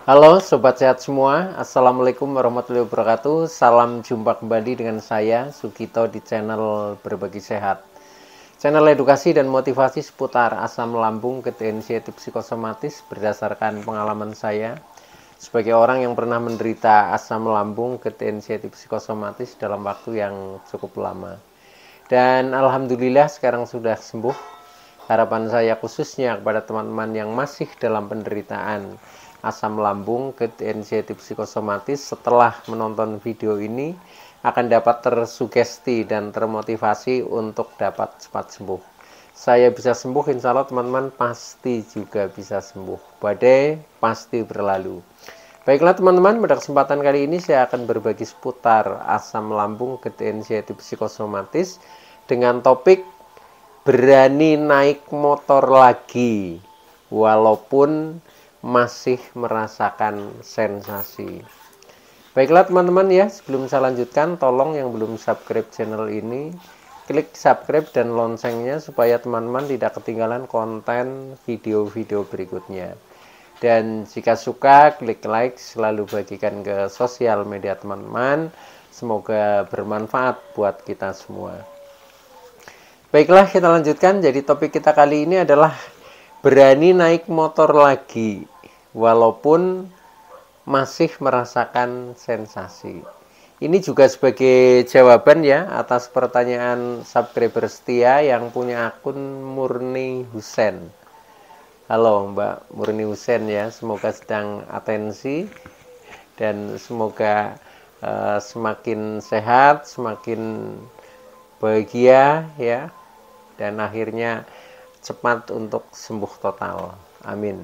Halo Sobat Sehat semua, Assalamualaikum warahmatullahi wabarakatuh. Salam jumpa kembali dengan saya, Sugito, di channel Berbagi Sehat. Channel edukasi dan motivasi seputar asam lambung, inisiatif psikosomatis berdasarkan pengalaman saya sebagai orang yang pernah menderita asam lambung, inisiatif psikosomatis dalam waktu yang cukup lama. Dan Alhamdulillah sekarang sudah sembuh. Harapan saya khususnya kepada teman-teman yang masih dalam penderitaan asam lambung, inisiatif psikosomatis, setelah menonton video ini akan dapat tersugesti dan termotivasi untuk dapat cepat sembuh. Saya bisa sembuh, insya Allah teman-teman pasti juga bisa sembuh. Badai pasti berlalu. Baiklah teman-teman, pada kesempatan kali ini saya akan berbagi seputar asam lambung, inisiatif psikosomatis dengan topik berani naik motor lagi walaupun masih merasakan sensasi. Baiklah teman-teman ya, sebelum saya lanjutkan, tolong yang belum subscribe channel ini klik subscribe dan loncengnya supaya teman-teman tidak ketinggalan konten video-video berikutnya. Dan jika suka, klik like, selalu bagikan ke sosial media teman-teman. Semoga bermanfaat buat kita semua. Baiklah, kita lanjutkan. Jadi topik kita kali ini adalah berani naik motor lagi walaupun masih merasakan sensasi. Ini juga sebagai jawaban ya atas pertanyaan subscriber setia yang punya akun Murni Husen. Halo Mbak Murni Husen ya, semoga sedang atensi dan semoga semakin sehat, semakin bahagia ya, dan akhirnya cepat untuk sembuh total. Amin.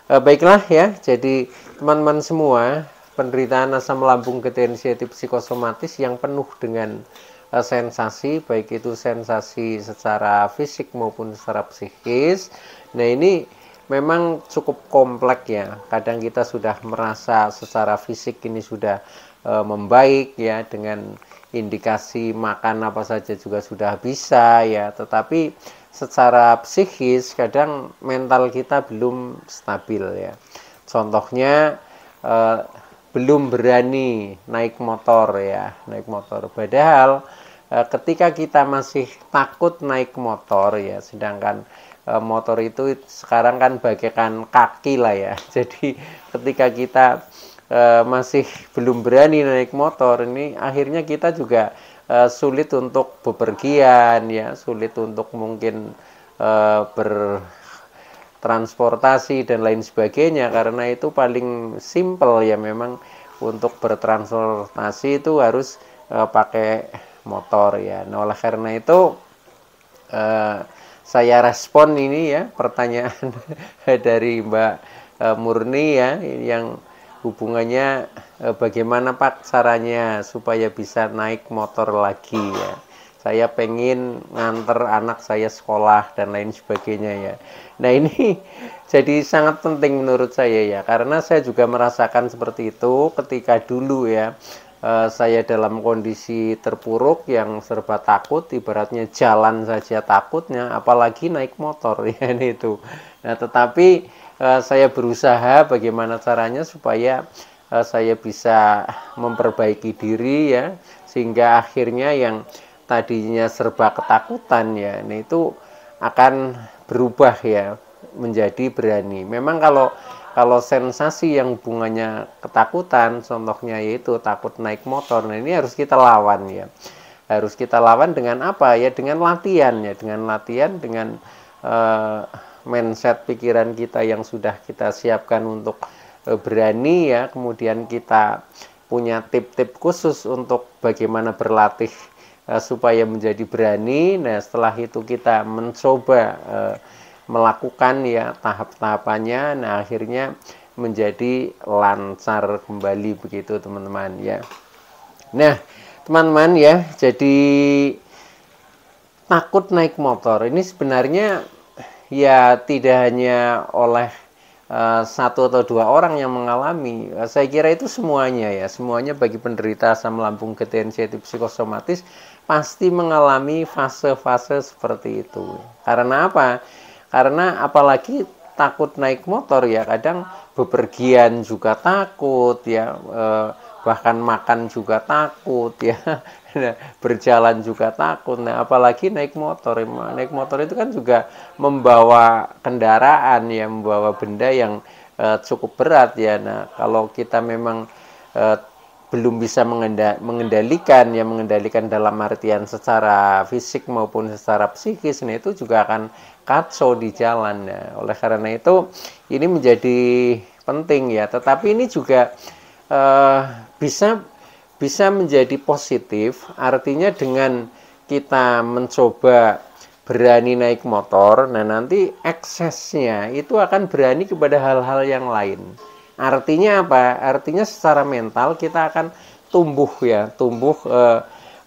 Baiklah ya, jadi teman-teman semua, penderitaan asam lambung, inisiatif psikosomatis yang penuh dengan sensasi, baik itu sensasi secara fisik maupun secara psikis. Nah ini memang cukup kompleks ya. Kadang kita sudah merasa secara fisik ini sudah membaik ya, dengan indikasi makan apa saja juga sudah bisa ya, tetapi secara psikis kadang mental kita belum stabil ya. Contohnya belum berani naik motor ya, naik motor. Padahal ketika kita masih takut naik motor ya, sedangkan motor itu sekarang kan bagaikan kaki lah ya. Jadi ketika kita masih belum berani naik motor, ini akhirnya kita juga sulit untuk bepergian ya, sulit untuk mungkin bertransportasi dan lain sebagainya, karena itu paling simple ya, memang untuk bertransportasi itu harus pakai motor ya. Nah oleh karena itu saya respon ini ya pertanyaan dari Mbak Murni ya, yang hubungannya bagaimana Pak caranya supaya bisa naik motor lagi ya. Saya pengen nganter anak saya sekolah dan lain sebagainya ya. Nah ini jadi sangat penting menurut saya ya, karena saya juga merasakan seperti itu ketika dulu ya. Saya dalam kondisi terpuruk yang serba takut, ibaratnya jalan saja takutnya, apalagi naik motor ya itu. Nah tetapi saya berusaha bagaimana caranya supaya saya bisa memperbaiki diri ya, sehingga akhirnya yang tadinya serba ketakutan ya, nah itu akan berubah ya menjadi berani. Memang kalau sensasi yang hubungannya ketakutan, contohnya yaitu takut naik motor, nah ini harus kita lawan ya. Harus kita lawan dengan apa ya? Dengan latihan ya, dengan latihan, dengan mindset pikiran kita yang sudah kita siapkan untuk berani ya. Kemudian kita punya tip-tip khusus untuk bagaimana berlatih supaya menjadi berani. Nah setelah itu kita mencoba melakukan ya tahap-tahapannya, nah akhirnya menjadi lancar kembali begitu teman-teman ya. Nah teman-teman ya, jadi takut naik motor ini sebenarnya ya tidak hanya oleh satu atau dua orang yang mengalami. Saya kira itu semuanya ya, semuanya bagi penderita asam lambung, inisiatif psikosomatis pasti mengalami fase-fase seperti itu. Karena apa? Karena apalagi takut naik motor ya kadang bepergian juga takut ya, bahkan makan juga takut ya. Nah, berjalan juga takut. Nah, apalagi naik motor. Naik motor itu kan juga membawa kendaraan ya, membawa benda yang cukup berat ya. Nah, kalau kita memang belum bisa mengendalikan dalam artian secara fisik maupun secara psikis, nah itu juga akan kacau di jalan. Nah, oleh karena itu ini menjadi penting ya. Tetapi ini juga bisa menjadi positif, artinya dengan kita mencoba berani naik motor, nah nanti eksesnya itu akan berani kepada hal-hal yang lain. Artinya apa? Artinya secara mental kita akan tumbuh ya,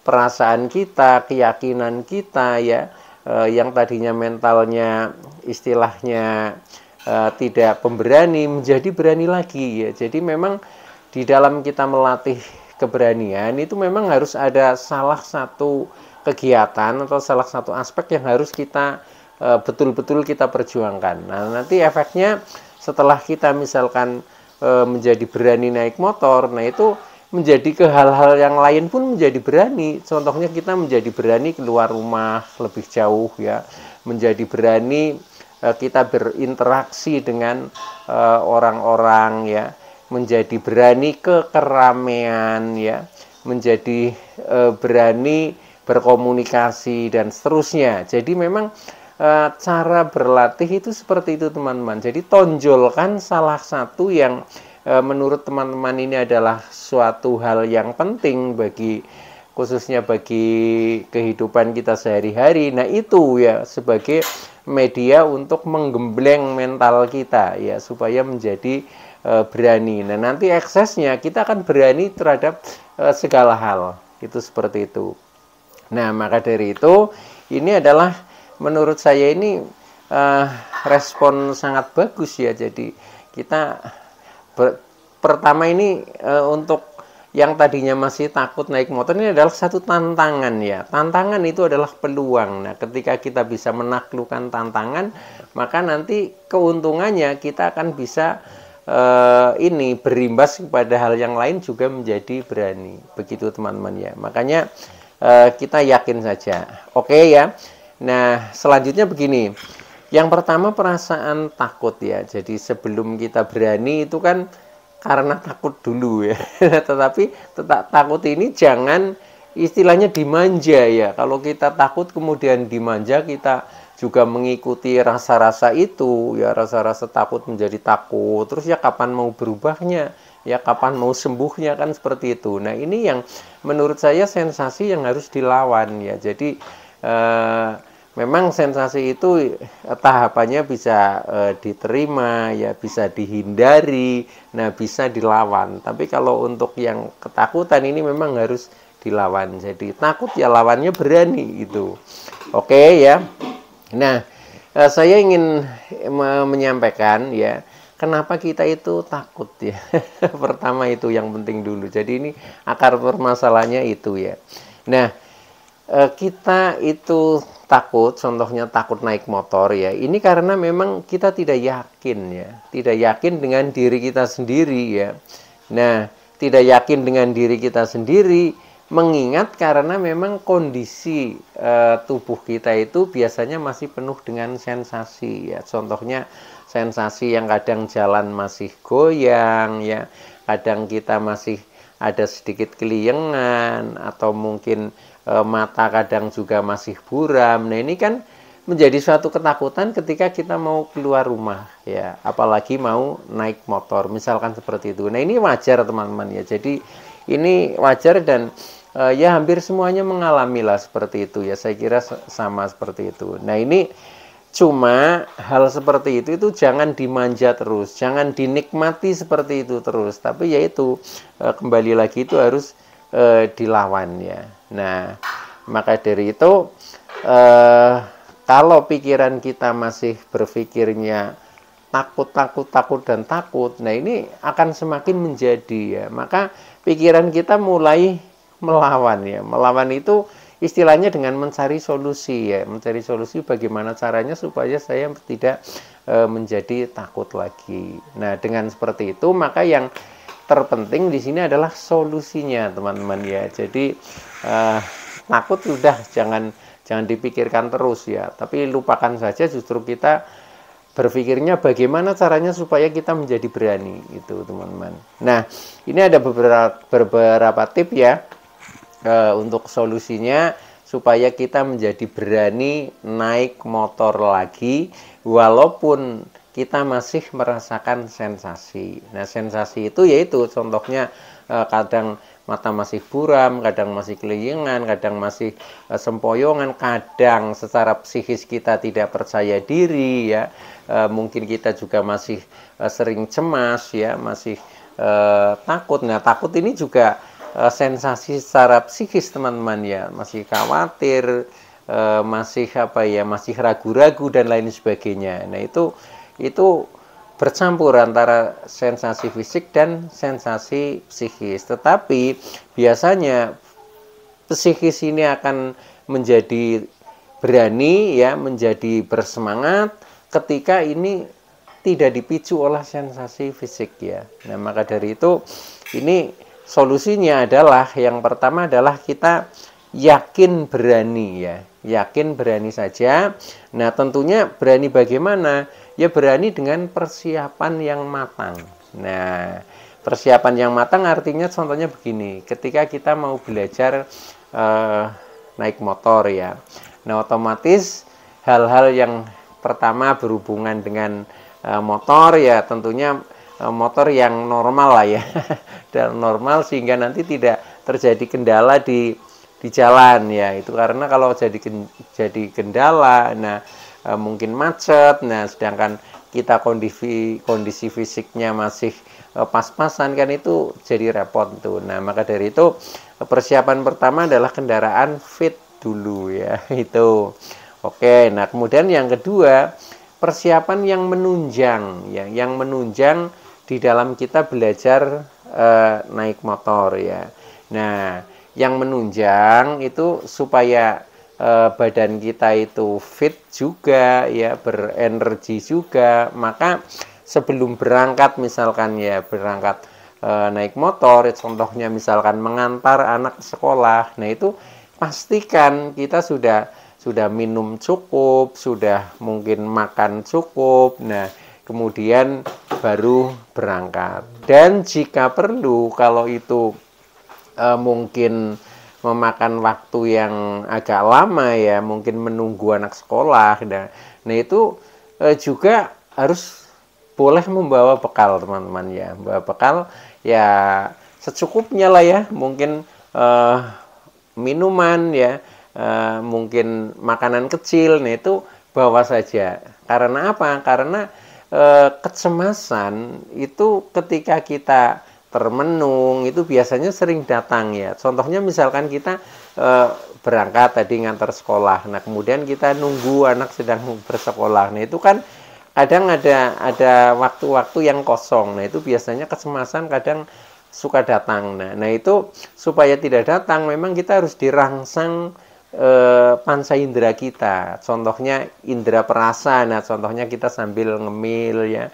perasaan kita, keyakinan kita ya, yang tadinya mentalnya istilahnya tidak pemberani menjadi berani lagi ya. Jadi memang di dalam kita melatih keberanian itu memang harus ada salah satu kegiatan atau salah satu aspek yang harus kita betul-betul kita perjuangkan. Nah, nanti efeknya setelah kita misalkan menjadi berani naik motor, nah itu menjadi ke hal-hal yang lain pun menjadi berani. Contohnya kita menjadi berani keluar rumah lebih jauh ya, menjadi berani kita berinteraksi dengan orang-orang ya, menjadi berani ke keramaian ya, menjadi berani berkomunikasi dan seterusnya. Jadi memang cara berlatih itu seperti itu teman-teman. Jadi tonjolkan salah satu yang menurut teman-teman ini adalah suatu hal yang penting bagi khususnya bagi kehidupan kita sehari-hari. Nah, itu ya sebagai media untuk menggembleng mental kita ya supaya menjadi berani. Nah, nanti eksesnya kita akan berani terhadap segala hal. Itu seperti itu. Nah, maka dari itu ini adalah menurut saya ini respon sangat bagus ya. Jadi kita pertama ini untuk yang tadinya masih takut naik motor ini adalah satu tantangan ya. Tantangan itu adalah peluang. Nah, ketika kita bisa menaklukkan tantangan, maka nanti keuntungannya kita akan bisa ini berimbas kepada hal yang lain juga menjadi berani. Begitu teman-teman ya. Makanya kita yakin saja. Oke ya. Nah, selanjutnya begini. Yang pertama perasaan takut ya. Jadi sebelum kita berani itu kan karena takut dulu ya. Tetapi takut ini jangan istilahnya dimanja ya. Kalau kita takut kemudian dimanja, kita juga mengikuti rasa-rasa itu ya, rasa-rasa takut menjadi takut. Terus ya kapan mau berubahnya? Ya kapan mau sembuhnya, kan seperti itu. Nah, ini yang menurut saya sensasi yang harus dilawan ya. Jadi memang sensasi itu tahapannya bisa diterima ya, bisa dihindari, nah bisa dilawan. Tapi kalau untuk yang ketakutan ini memang harus dilawan. Jadi takut ya lawannya berani itu. Oke ya. Nah, saya ingin menyampaikan ya, kenapa kita itu takut ya. Pertama itu yang penting dulu. Jadi ini akar permasalahannya itu ya. Nah, kita itu takut, contohnya takut naik motor ya. Ini karena memang kita tidak yakin ya. Tidak yakin dengan diri kita sendiri ya. Nah, tidak yakin dengan diri kita sendiri mengingat karena memang kondisi tubuh kita itu biasanya masih penuh dengan sensasi ya. Contohnya sensasi yang kadang jalan masih goyang ya, kadang kita masih ada sedikit keliengan atau mungkin mata kadang juga masih buram. Nah, ini kan menjadi suatu ketakutan ketika kita mau keluar rumah ya, apalagi mau naik motor misalkan seperti itu. Nah, ini wajar teman-teman ya. Jadi ini wajar dan ya hampir semuanya mengalami lah seperti itu ya. Saya kira sama seperti itu. Nah, ini cuma hal seperti itu jangan dimanja terus, jangan dinikmati seperti itu terus, tapi yaitu kembali lagi itu harus dilawan ya. Nah, maka dari itu kalau pikiran kita masih berpikirnya takut dan takut, nah ini akan semakin menjadi ya. Maka pikiran kita mulai melawan ya. Melawan itu istilahnya dengan mencari solusi ya, mencari solusi bagaimana caranya supaya saya tidak menjadi takut lagi. Nah, dengan seperti itu maka yang terpenting di sini adalah solusinya, teman-teman ya. Jadi takut sudah jangan dipikirkan terus ya, tapi lupakan saja, justru kita berpikirnya bagaimana caranya supaya kita menjadi berani itu, teman-teman. Nah, ini ada beberapa tip ya untuk solusinya supaya kita menjadi berani naik motor lagi walaupun kita masih merasakan sensasi. Nah, sensasi itu yaitu contohnya kadang mata masih buram, kadang masih keliengan, kadang masih sempoyongan, kadang secara psikis kita tidak percaya diri ya. Mungkin kita juga masih sering cemas ya, masih takut. Nah, takut ini juga sensasi secara psikis, teman-teman ya, masih khawatir, masih masih ragu-ragu dan lain sebagainya. Nah, itu bercampur antara sensasi fisik dan sensasi psikis. Tetapi biasanya psikis ini akan menjadi berani ya, menjadi bersemangat ketika ini tidak dipicu oleh sensasi fisik ya. Nah, maka dari itu ini solusinya adalah yang pertama adalah kita yakin berani ya. Yakin berani saja. Nah, tentunya berani bagaimana? Ya berani dengan persiapan yang matang. Nah, persiapan yang matang artinya contohnya begini, ketika kita mau belajar naik motor ya. Nah, otomatis hal-hal yang pertama berhubungan dengan motor ya tentunya motor yang normal lah ya. Dan normal sehingga nanti tidak terjadi kendala di jalan ya. Itu karena kalau jadi kendala, nah mungkin macet, nah sedangkan kita kondisi fisiknya masih pas-pasan kan itu jadi repot tuh. Nah, maka dari itu persiapan pertama adalah kendaraan fit dulu ya. Itu oke. Nah, kemudian yang kedua persiapan yang menunjang ya, yang menunjang di dalam kita belajar naik motor ya. Nah, yang menunjang itu supaya badan kita itu fit juga ya, berenergi juga. Maka sebelum berangkat misalkan ya, berangkat naik motor, contohnya misalkan mengantar anak sekolah, nah itu pastikan kita sudah minum cukup, sudah mungkin makan cukup. Nah, kemudian baru berangkat. Dan jika perlu, kalau itu mungkin memakan waktu yang agak lama ya, mungkin menunggu anak sekolah. Nah itu juga harus boleh membawa bekal, teman-teman ya. Bawa bekal ya secukupnya lah ya, mungkin minuman ya, mungkin makanan kecil. Nah itu bawa saja. Karena apa? Karena kecemasan itu ketika kita termenung itu biasanya sering datang ya. Contohnya misalkan kita berangkat tadi ngantar sekolah. Nah, kemudian kita nunggu anak sedang bersekolah. Nah, itu kan kadang ada waktu-waktu yang kosong. Nah, itu biasanya kecemasan kadang suka datang. Nah, itu supaya tidak datang memang kita harus dirangsang panca indera kita. Contohnya indera perasa. Nah, contohnya kita sambil ngemil ya,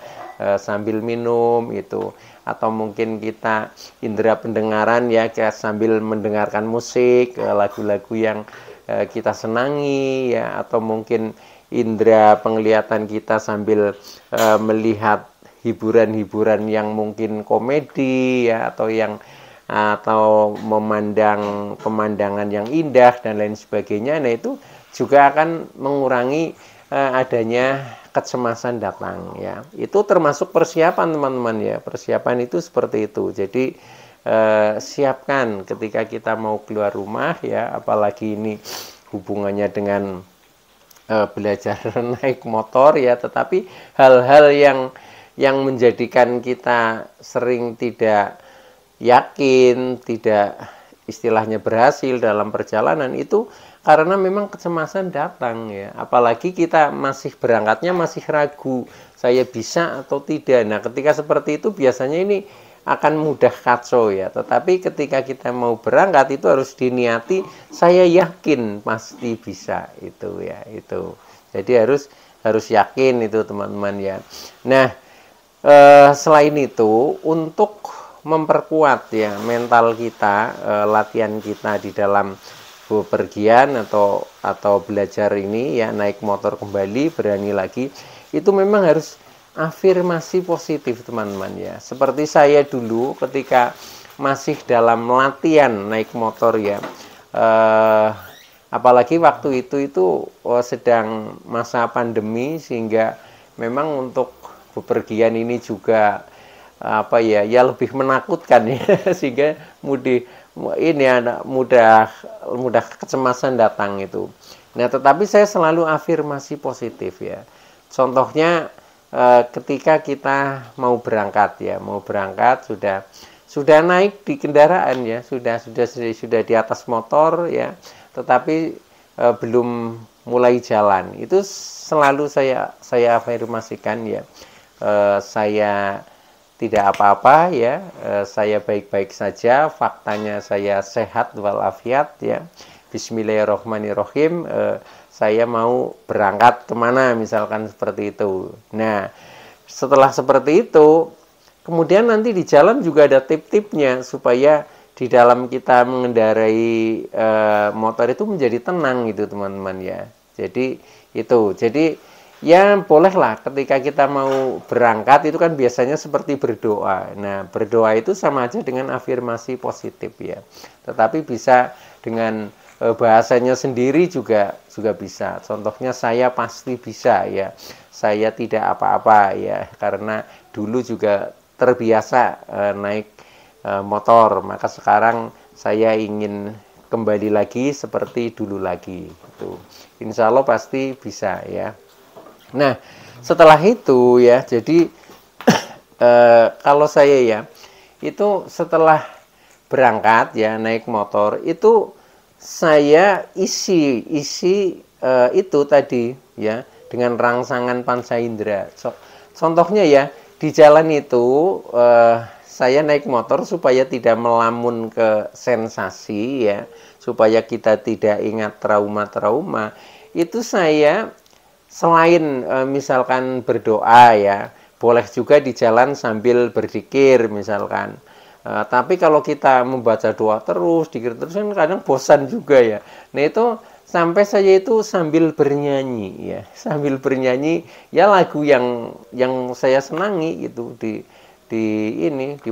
sambil minum itu, atau mungkin kita indera pendengaran ya, sambil mendengarkan musik, lagu-lagu yang kita senangi ya, atau mungkin indera penglihatan kita sambil melihat hiburan-hiburan yang mungkin komedi ya, atau memandang pemandangan yang indah dan lain sebagainya. Nah, itu juga akan mengurangi adanya kecemasan datang ya. Itu termasuk persiapan, teman-teman ya. Persiapan itu seperti itu. Jadi siapkan ketika kita mau keluar rumah ya, apalagi ini hubungannya dengan belajar naik motor ya, tetapi hal-hal yang menjadikan kita sering tidak yakin, tidak istilahnya berhasil dalam perjalanan itu karena memang kecemasan datang ya. Apalagi kita masih berangkatnya masih ragu, saya bisa atau tidak. Nah, ketika seperti itu biasanya ini akan mudah kacau ya. Tetapi ketika kita mau berangkat itu harus diniati, saya yakin pasti bisa itu ya, itu. Jadi harus harus yakin itu teman-teman ya. Nah, selain itu untuk memperkuat ya mental kita, latihan kita di dalam bepergian atau belajar ini ya, naik motor kembali, berani lagi, itu memang harus afirmasi positif teman-teman ya. Seperti saya dulu ketika masih dalam latihan naik motor ya, apalagi waktu itu sedang masa pandemi, sehingga memang untuk bepergian ini juga apa ya lebih menakutkan ya sehingga mudah kecemasan datang itu. Nah, tetapi saya selalu afirmasi positif ya. Contohnya ketika kita mau berangkat sudah naik di kendaraan ya, sudah di atas motor ya, tetapi belum mulai jalan. Itu selalu saya afirmasikan ya. Saya tidak apa-apa ya, saya baik-baik saja, faktanya saya sehat walafiat ya. Bismillahirrahmanirrahim, saya mau berangkat kemana misalkan seperti itu. Nah, setelah seperti itu, kemudian nanti di jalan juga ada tip-tipnya supaya di dalam kita mengendarai motor itu menjadi tenang gitu teman-teman ya. Jadi ya bolehlah ketika kita mau berangkat itu kan biasanya seperti berdoa. Nah, berdoa itu sama aja dengan afirmasi positif ya. Tetapi bisa dengan bahasanya sendiri juga bisa. Contohnya, saya pasti bisa ya. Saya tidak apa-apa ya, karena dulu juga terbiasa naik motor, maka sekarang saya ingin kembali lagi seperti dulu lagi. Itu insya Allah pasti bisa ya. Nah, setelah itu ya, jadi kalau saya ya, itu setelah berangkat ya naik motor, itu saya isi itu tadi ya dengan rangsangan panca indera. Contohnya ya, di jalan itu saya naik motor supaya tidak melamun ke sensasi ya, supaya kita tidak ingat trauma-trauma. Itu saya selain misalkan berdoa ya, boleh juga di jalan sambil berzikir misalkan. Tapi kalau kita membaca doa terus, dikir terus kan kadang bosan juga ya. Nah, itu sampai saya itu sambil bernyanyi ya, sambil bernyanyi ya lagu yang saya senangi gitu di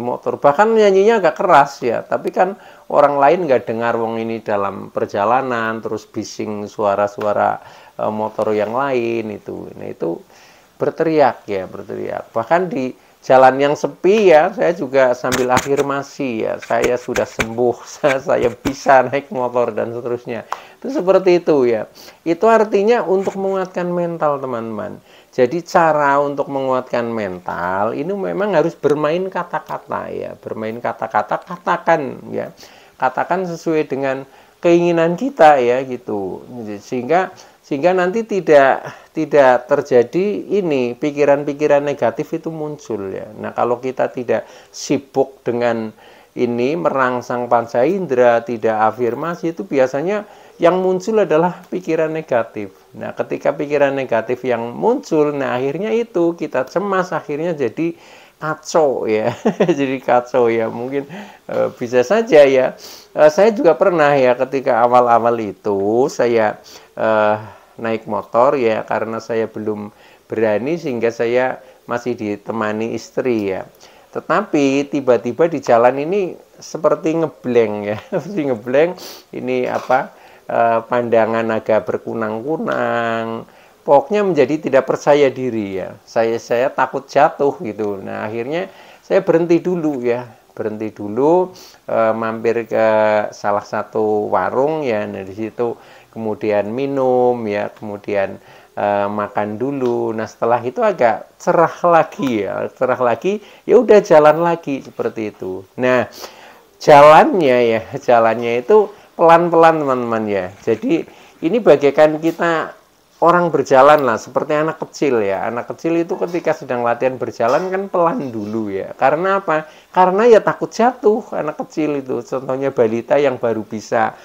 motor. Bahkan nyanyinya agak keras ya, tapi kan orang lain nggak dengar, wong ini dalam perjalanan terus bising suara-suara motor yang lain itu. Nah, itu berteriak. Bahkan di jalan yang sepi ya, saya juga sambil afirmasi ya, saya sudah sembuh, saya bisa naik motor dan seterusnya. Itu seperti itu ya. Itu artinya untuk menguatkan mental teman-teman. Jadi cara untuk menguatkan mental ini memang harus bermain kata-kata ya, bermain kata-kata, katakan ya, katakan sesuai dengan keinginan kita ya gitu, sehingga nanti tidak terjadi ini pikiran-pikiran negatif itu muncul ya. Nah, kalau kita tidak sibuk dengan ini merangsang panca indera, tidak afirmasi, itu biasanya yang muncul adalah pikiran negatif. Nah, ketika pikiran negatif yang muncul, nah akhirnya itu kita cemas, akhirnya jadi kacau ya. Jadi kacau ya, mungkin bisa saja ya. Saya juga pernah ya, ketika awal-awal itu saya naik motor ya, karena saya belum berani sehingga saya masih ditemani istri ya. Tetapi tiba-tiba di jalan ini seperti ngeblank ya, seperti ngeblank. Ini pandangan agak berkunang-kunang. Pokoknya menjadi tidak percaya diri ya. Saya takut jatuh gitu. Nah, akhirnya saya berhenti dulu ya. Mampir ke salah satu warung ya. Nah, di situ kemudian minum ya, kemudian makan dulu. Nah, setelah itu agak cerah lagi ya udah jalan lagi seperti itu. Nah, jalannya itu pelan-pelan teman-teman ya. Jadi ini bagaikan kita orang berjalan lah, seperti anak kecil ya. Anak kecil itu ketika sedang latihan berjalan kan pelan dulu ya. Karena apa? Karena ya takut jatuh anak kecil itu. Contohnya balita yang baru bisa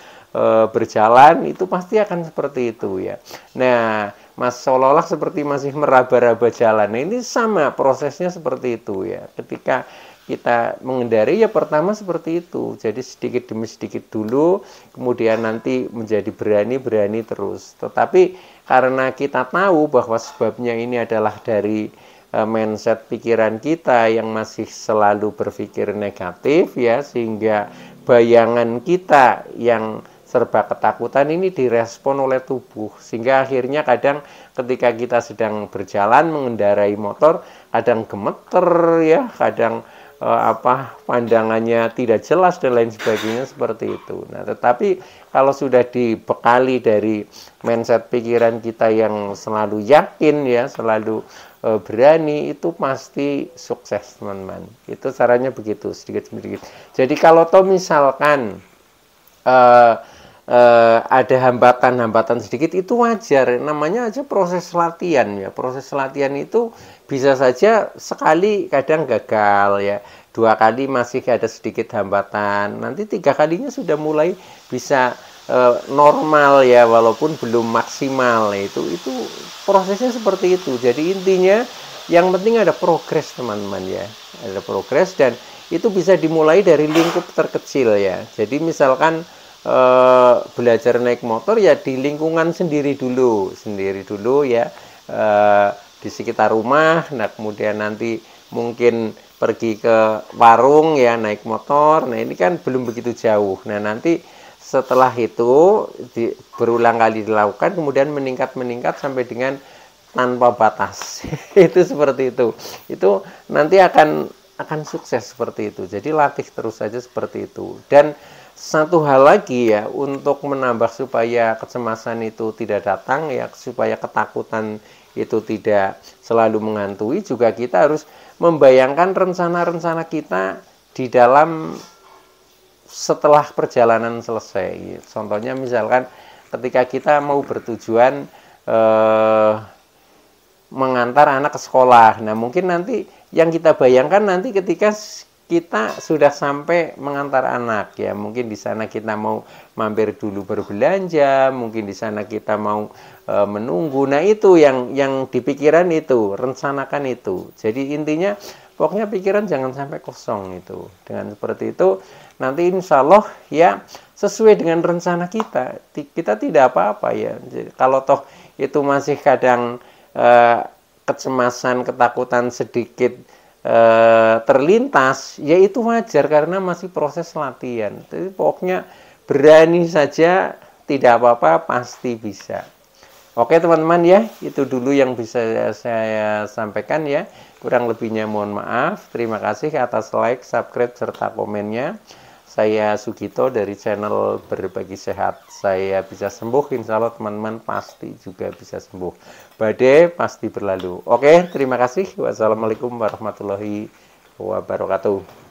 berjalan itu pasti akan seperti itu ya. Nah, seolah-olah seperti masih meraba-raba jalan. Nah, ini sama prosesnya seperti itu ya. Ketika kita mengendari ya pertama seperti itu. Jadi sedikit demi sedikit dulu, kemudian nanti menjadi berani terus. Tetapi karena kita tahu bahwa sebabnya ini adalah dari mindset pikiran kita yang masih selalu berpikir negatif ya, sehingga bayangan kita yang serba ketakutan ini direspon oleh tubuh, sehingga akhirnya kadang ketika kita sedang berjalan mengendarai motor kadang gemeter ya, kadang pandangannya tidak jelas dan lain sebagainya seperti itu. Nah, tetapi kalau sudah dibekali dari mindset pikiran kita yang selalu yakin ya, selalu berani, itu pasti sukses teman-teman. Itu caranya begitu, sedikit-sedikit. Jadi kalau misalkan ada hambatan-hambatan sedikit, itu wajar, namanya aja proses latihan ya. Proses latihan itu bisa saja sekali kadang gagal ya, 2 kali masih ada sedikit hambatan, nanti 3 kalinya sudah mulai bisa normal ya, walaupun belum maksimal. Itu prosesnya seperti itu. Jadi intinya yang penting ada progres teman-teman ya, ada progres, dan itu bisa dimulai dari lingkup terkecil ya. Jadi misalkan belajar naik motor ya di lingkungan sendiri dulu ya, di sekitar rumah. Nah, kemudian nanti mungkin pergi ke warung ya naik motor. Nah, ini kan belum begitu jauh. Nah, nanti setelah itu berulang kali dilakukan, kemudian meningkat sampai dengan tanpa batas. Itu seperti itu. Itu nanti akan sukses seperti itu. Jadi latih terus saja seperti itu. Dan satu hal lagi ya, untuk menambah supaya kecemasan itu tidak datang ya, supaya ketakutan itu tidak selalu menghantui, juga kita harus membayangkan rencana-rencana kita di dalam setelah perjalanan selesai. Contohnya misalkan ketika kita mau bertujuan mengantar anak ke sekolah. Nah, mungkin nanti yang kita bayangkan nanti ketika kita sudah sampai mengantar anak ya, mungkin di sana kita mau mampir dulu berbelanja, mungkin di sana kita mau menunggu. Nah, itu yang dipikiran itu, rencanakan itu. Jadi intinya pokoknya pikiran jangan sampai kosong itu. Dengan seperti itu nanti insya Allah ya sesuai dengan rencana kita. Kita tidak apa-apa ya. Jadi, kalau toh itu masih kadang kecemasan, ketakutan sedikit terlintas, ya itu wajar karena masih proses latihan. Jadi pokoknya berani saja, tidak apa-apa, pasti bisa. Oke teman-teman ya, itu dulu yang bisa saya sampaikan ya. Kurang lebihnya mohon maaf. Terima kasih atas like, subscribe, serta komennya. Saya Sugito dari channel Berbagi Sehat. Saya bisa sembuh, insya Allah teman-teman pasti juga bisa sembuh. Badai pasti berlalu. Oke, terima kasih. Wassalamualaikum warahmatullahi wabarakatuh.